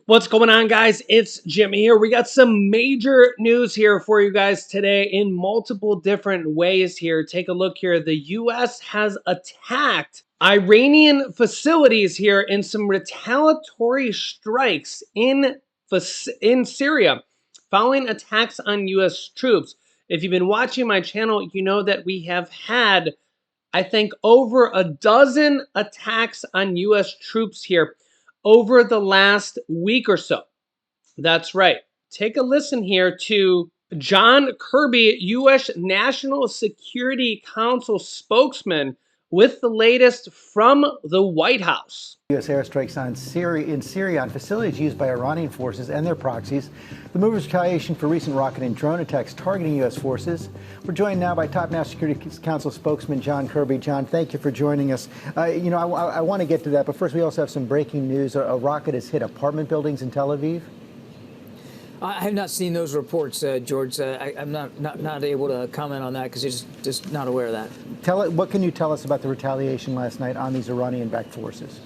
What's going on, guys? It's Jimmy here. We got some major news here for you guys today in multiple different ways here. Take a look here. The U.S. has attacked Iranian facilities here in some retaliatory strikes in Syria following attacks on U.S. troops. If you've been watching my channel, you know that we have had, I think, over a dozen attacks on U.S. troops here over the last week or so. That's right. Take a listen here to John Kirby, U.S. National Security Council spokesman, with the latest from the White House. U.S. airstrikes in Syria on facilities used by Iranian forces and their proxies. The move is retaliation for recent rocket and drone attacks targeting U.S. forces. We're joined now by top National Security Council spokesman John Kirby. John, thank you for joining us. I want to get to that, but first we also have some breaking news. A rocket has hit apartment buildings in Tel Aviv. I have not seen those reports, George. I'm not able to comment on that because I'm just not aware of that. What can you tell us about the retaliation last night on these Iranian-backed forces?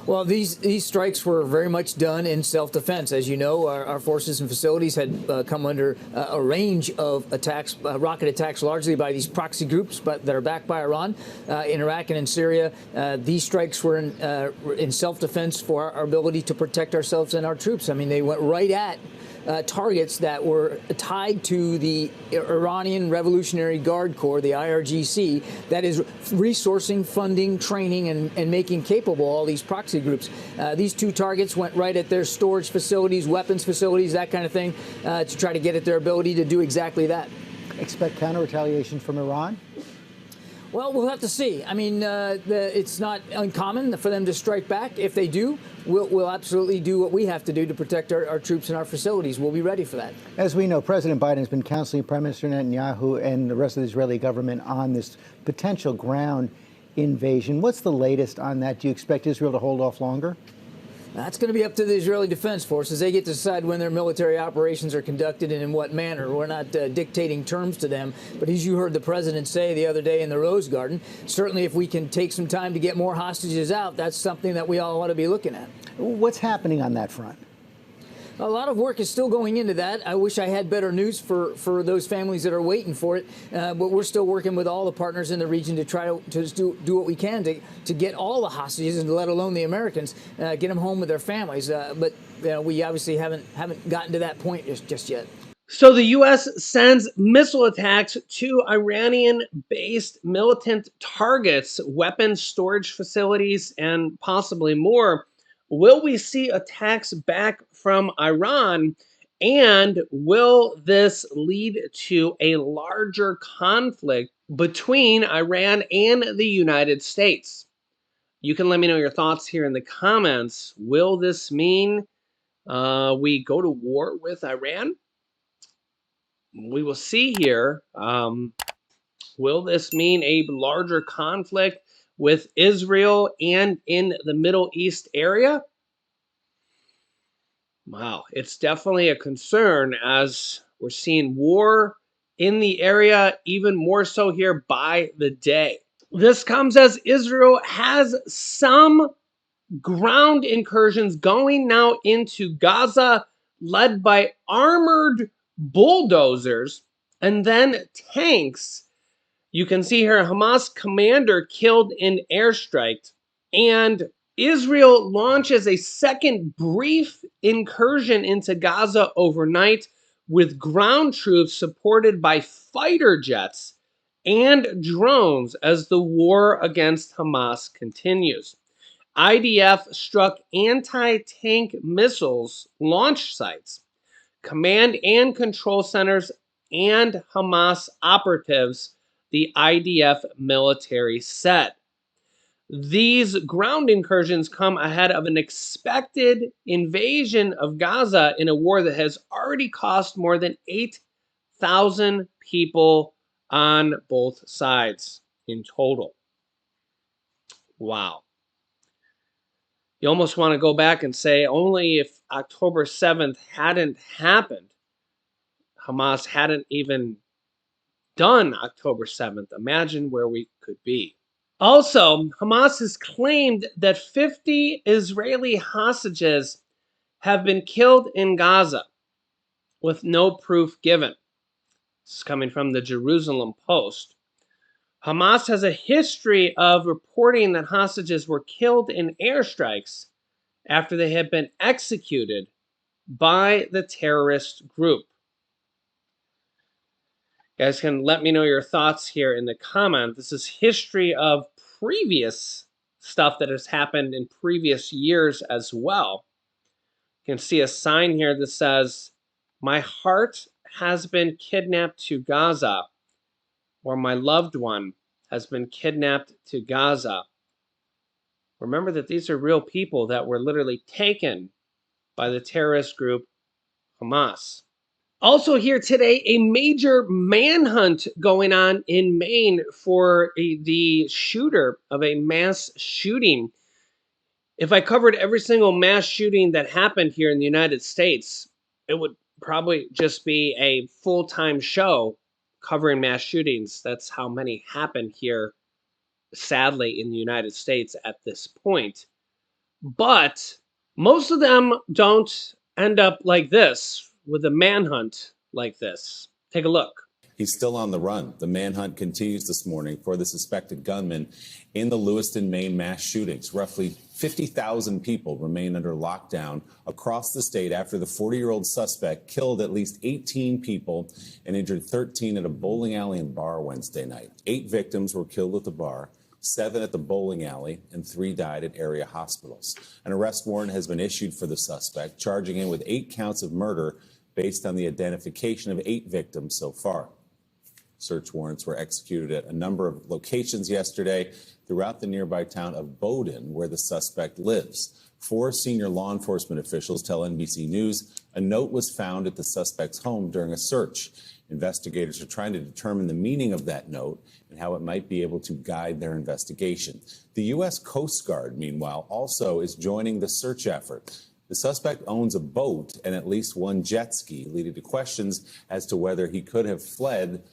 Well, these strikes were very much done in self-defense. As you know, our forces and facilities had come under a range of attacks, rocket attacks, largely by these proxy groups, but that are backed by Iran in Iraq and in Syria. These strikes were in self-defense for our ability to protect ourselves and our troops. I mean, they went right at targets that were tied to the Iranian Revolutionary Guard Corps, the IRGC, that is resourcing, funding, training, and making capable all these proxy groups. These two targets went right at their storage facilities, weapons facilities, that kind of thing, to try to get at their ability to do exactly that. Expect counter-retaliation from Iran? Well, we'll have to see. I mean, it's not uncommon for them to strike back. If they do, we'll absolutely do what we have to do to protect our troops and our facilities. We'll be ready for that. As we know, President Biden has been counseling Prime Minister Netanyahu and the rest of the Israeli government on this potential ground invasion. What's the latest on that? Do you expect Israel to hold off longer? That's going to be up to the Israeli Defense Forces. They get to decide when their military operations are conducted and in what manner. We're not dictating terms to them. But as you heard the president say the other day in the Rose Garden, certainly if we can take some time to get more hostages out, that's something that we all ought to be looking at. What's happening on that front? A lot of work is still going into that. I wish I had better news for those families that are waiting for it. But we're still working with all the partners in the region to try to do what we can to get all the hostages, and let alone the Americans, get them home with their families. But we obviously haven't gotten to that point just yet. So the U.S. sends missile attacks to Iranian-based militant targets, weapons storage facilities, and possibly more. Will we see attacks back from Iran? And will this lead to a larger conflict between Iran and the United States? You can let me know your thoughts here in the comments. Will this mean we go to war with Iran? We will see here. Will this mean a larger conflict with Israel and in the Middle East area? Wow, it's definitely a concern as we're seeing war in the area, even more so here by the day. This comes as Israel has some ground incursions going now into Gaza, led by armored bulldozers and then tanks. You can see here Hamas commander killed in airstrike, and Israel launches a second brief incursion into Gaza overnight with ground troops supported by fighter jets and drones as the war against Hamas continues. IDF struck anti-tank missiles launch sites, command and control centers, and Hamas operatives, the IDF military said. These ground incursions come ahead of an expected invasion of Gaza in a war that has already cost more than 8,000 people on both sides in total. Wow. You almost want to go back and say only if October 7th hadn't happened, Hamas hadn't even done October 7th, imagine where we could be. Also, Hamas has claimed that 50 Israeli hostages have been killed in Gaza with no proof given. This is coming from the Jerusalem Post. Hamas has a history of reporting that hostages were killed in airstrikes after they had been executed by the terrorist group. You guys can let me know your thoughts here in the comment. This is history of previous stuff that has happened in previous years as well. You can see a sign here that says, "My heart has been kidnapped to Gaza," or "My loved one has been kidnapped to Gaza." Remember that these are real people that were literally taken by the terrorist group Hamas. Also here today, a major manhunt going on in Maine for the shooter of a mass shooting. If I covered every single mass shooting that happened here in the United States, it would probably just be a full-time show covering mass shootings. That's how many happen here, sadly, in the United States at this point. But most of them don't end up like this, with a manhunt like this. Take a look. He's still on the run. The manhunt continues this morning for the suspected gunman in the Lewiston, Maine mass shootings. Roughly 50,000 people remain under lockdown across the state after the 40-year-old suspect killed at least 18 people and injured 13 at a bowling alley and bar Wednesday night. 8 victims were killed at the bar, 7 at the bowling alley, and 3 died at area hospitals. An arrest warrant has been issued for the suspect, charging him with 8 counts of murder based on the identification of 8 victims so far. Search warrants were executed at a number of locations yesterday throughout the nearby town of Bowdoin, where the suspect lives. 4 senior law enforcement officials tell NBC News a note was found at the suspect's home during a search. Investigators are trying to determine the meaning of that note and how it might be able to guide their investigation. The U.S. Coast Guard, meanwhile, also is joining the search effort. The suspect owns a boat and at least 1 jet ski, leading to questions as to whether he could have fled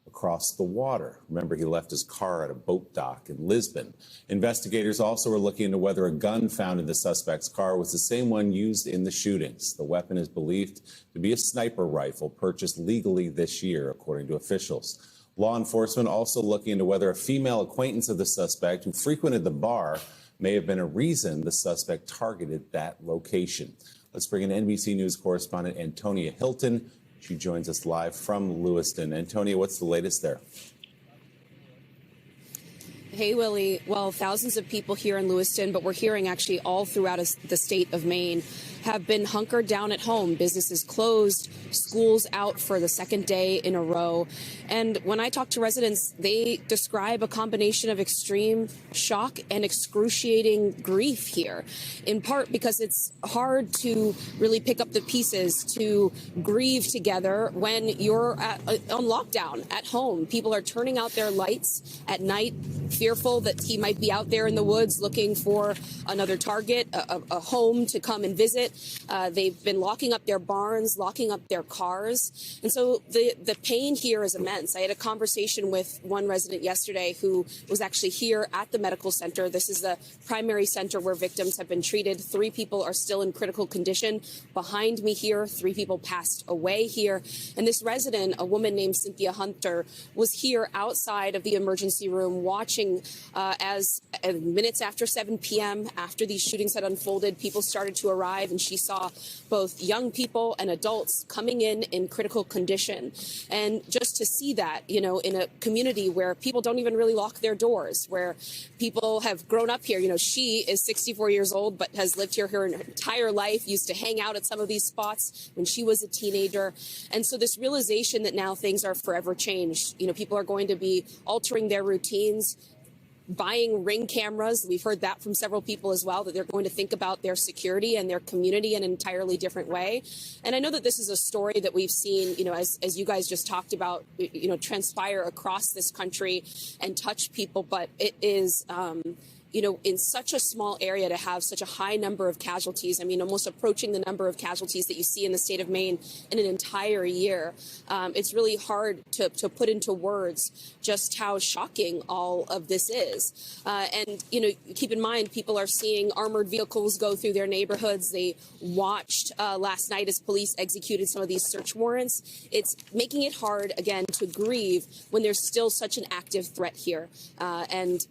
across the water. Remember, he left his car at a boat dock in Lisbon. Investigators also are looking into whether a gun found in the suspect's car was the same one used in the shootings. The weapon is believed to be a sniper rifle purchased legally this year, according to officials. Law enforcement also looking into whether a female acquaintance of the suspect who frequented the bar may have been a reason the suspect targeted that location. Let's bring in NBC News correspondent Antonia Hilton. She joins us live from Lewiston. Antonia, what's the latest there? Hey, Willie. Well, thousands of people here in Lewiston, but we're hearing actually all throughout the state of Maine, have been hunkered down at home. Businesses closed, schools out for the second day in a row. And when I talk to residents, they describe a combination of extreme shock and excruciating grief here, in part because it's hard to really pick up the pieces to grieve together when you're on lockdown at home. People are turning out their lights at night, fearful that he might be out there in the woods looking for another target, a home to come and visit. They've been locking up their barns, locking up their cars. And so the pain here is immense. I had a conversation with one resident yesterday who was actually here at the medical center. This is the primary center where victims have been treated. 3 people are still in critical condition. Behind me here, 3 people passed away here. And this resident, a woman named Cynthia Hunter, was here outside of the emergency room watching as minutes after 7 p.m., after these shootings had unfolded, people started to arrive, and she saw both young people and adults coming in critical condition. And just to see that, you know, in a community where people don't even really lock their doors, where people have grown up here. You know, she is 64 years old, but has lived here her entire life, used to hang out at some of these spots when she was a teenager. And so this realization that now things are forever changed, you know, people are going to be altering their routines, buying Ring cameras. We've heard that from several people as well, that they're going to think about their security and their community in an entirely different way. And I know that this is a story that we've seen, you know, as you guys just talked about, you know, transpire across this country and touch people, but it is in such a small area to have such a high number of casualties. I mean, almost approaching the number of casualties that you see in the state of Maine in an entire year. It's really hard to put into words just how shocking all of this is. And, keep in mind, people are seeing armored vehicles go through their neighborhoods. They watched last night as police executed some of these search warrants. It's making it hard, again, to grieve when there's still such an active threat here. And,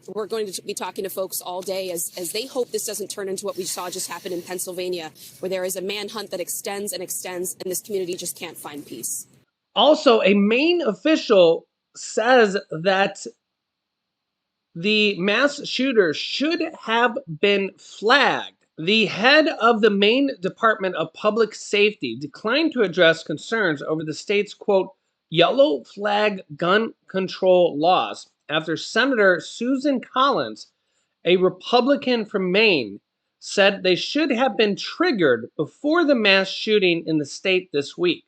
we're going to be talking to folks all day as they hope this doesn't turn into what we saw just happen in Pennsylvania, where there is a manhunt that extends and extends, and this community just can't find peace. Also, a Maine official says that the mass shooter should have been flagged. The head of the Maine Department of Public Safety declined to address concerns over the state's, quote, yellow flag gun control laws after Senator Susan Collins, a Republican from Maine, said they should have been triggered before the mass shooting in the state this week.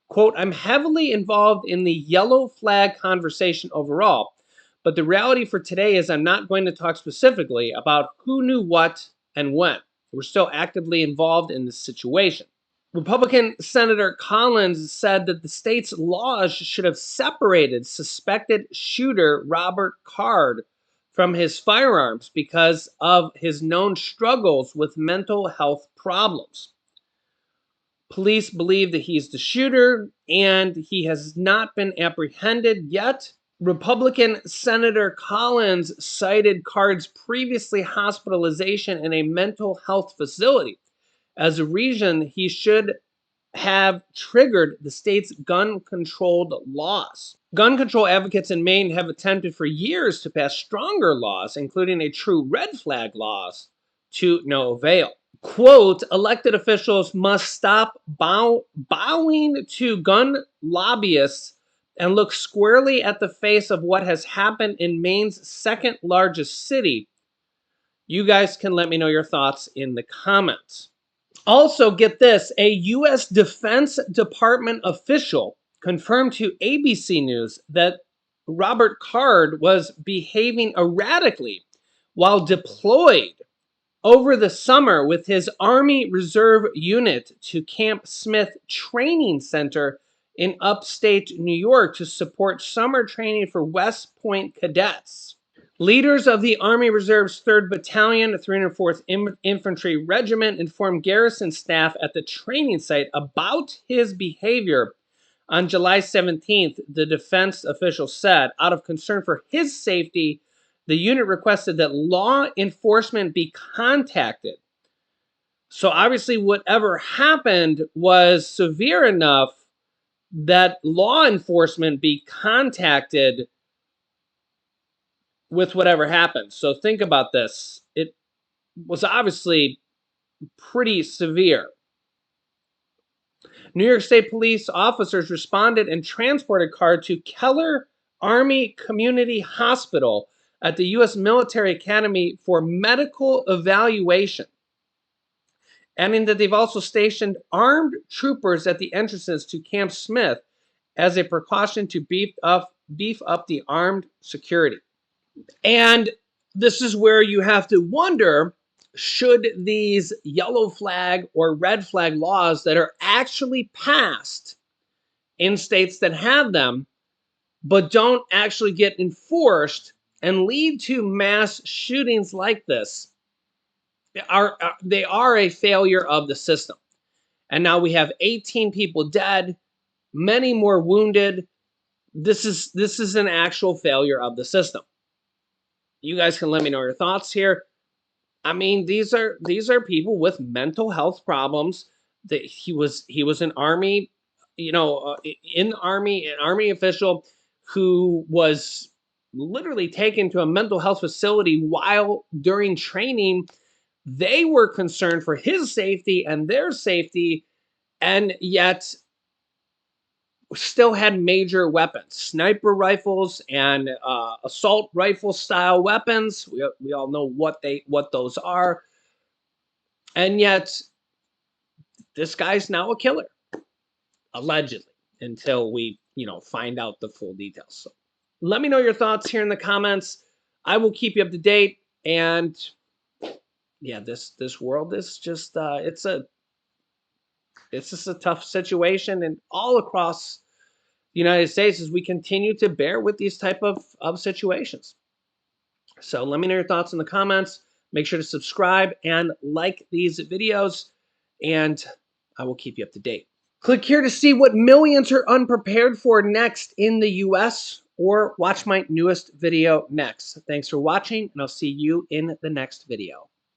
Quote, I'm heavily involved in the yellow flag conversation overall, but the reality for today is I'm not going to talk specifically about who knew what and when. We're still actively involved in this situation. Republican Senator Collins said that the state's laws should have separated suspected shooter Robert Card from his firearms because of his known struggles with mental health problems. Police believe that he's the shooter, and he has not been apprehended yet. Republican Senator Collins cited Card's previously hospitalization in a mental health facility as a reason he should have triggered the state's gun-controlled laws. Gun control advocates in Maine have attempted for years to pass stronger laws, including a true red flag laws, to no avail. Quote, elected officials must stop bowing to gun lobbyists and look squarely at the face of what has happened in Maine's second largest city. You guys can let me know your thoughts in the comments. Also, get this, a U.S. Defense Department official confirmed to ABC News that Robert Card was behaving erratically while deployed over the summer with his Army Reserve unit to Camp Smith Training Center in upstate New York to support summer training for West Point cadets. Leaders of the Army Reserve's 3rd Battalion, 304th Infantry Regiment informed garrison staff at the training site about his behavior. On July 17th, the defense official said, out of concern for his safety, the unit requested that law enforcement be contacted. So obviously whatever happened was severe enough that law enforcement be contacted with whatever happened. So think about this. It was obviously pretty severe. New York State police officers responded and transported Card to Keller Army Community Hospital at the U.S. Military Academy for medical evaluation, adding that they've also stationed armed troopers at the entrances to Camp Smith as a precaution to beef up the armed security. And this is where you have to wonder, should these yellow flag or red flag laws that are actually passed in states that have them but don't actually get enforced and lead to mass shootings like this, they are a failure of the system. And now we have 18 people dead, many more wounded. This is an actual failure of the system. You guys can let me know your thoughts here. I mean, these are people with mental health problems. That he was an army, in the army, an army official who was literally taken to a mental health facility while during training. They were concerned for his safety and their safety, and yet still had major weapons, sniper rifles and assault rifle style weapons. We all know what those are, and yet this guy's now a killer, allegedly, until we find out the full details. So let me know your thoughts here in the comments. I will keep you up to date. And yeah, this world is just it's just a tough situation, and all across the United States as we continue to bear with these type of situations. So let me know your thoughts in the comments. Make sure to subscribe and like these videos, and I will keep you up to date. Click here to see what millions are unprepared for next in the US, or watch my newest video next. Thanks for watching, and I'll see you in the next video.